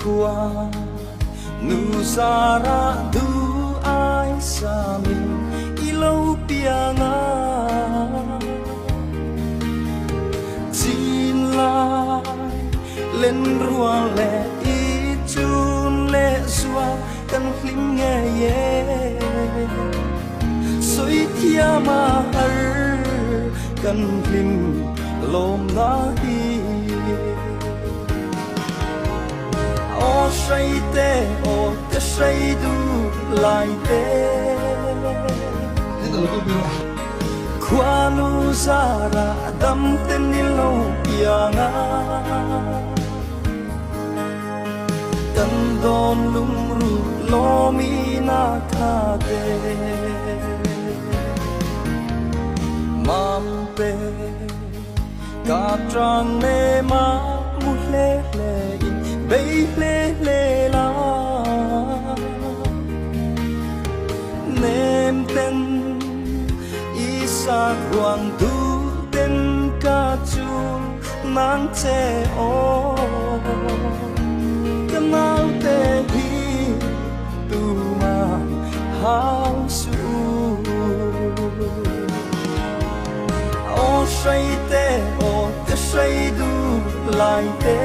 qua nu zara du ai sa min ilo pianga chin lai lên ruang le i chun le zua kan hlim nghe ye soi thia ma har kan hlim lom na hi o say te o te say du lai te qua nu zara dam ten ni lo pianga tan don lung ru lo mi na tha te mam pe ka trang ne ma mu le le in bay le le la nem ten isa quang du ten ka chun nang che o kanal te hi tu ma hao su o say te o te say du lai te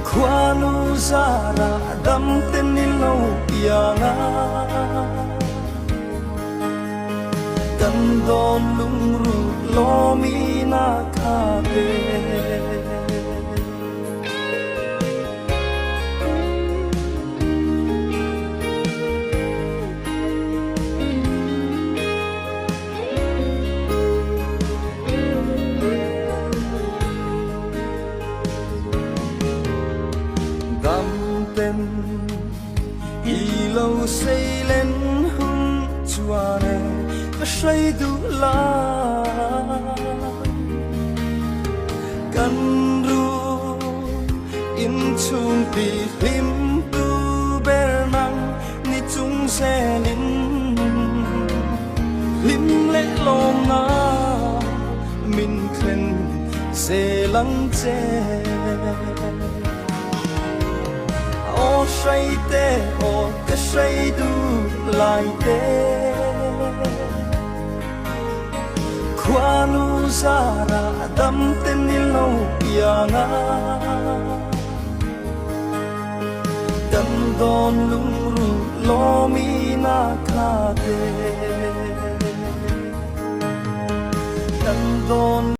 qua nu zara dam ten ni lo pianga kan don lung ru lo mi na kha te dam ten i lo say lên hun chua ne ka say du la kan ru in chung pi him tu ber nang ni chung se lin lim le lom na min khen se lang che o say te o te say du lai te qua nu zara dam ten ni lo pianga tan don lung ru lo mi na kha te tan don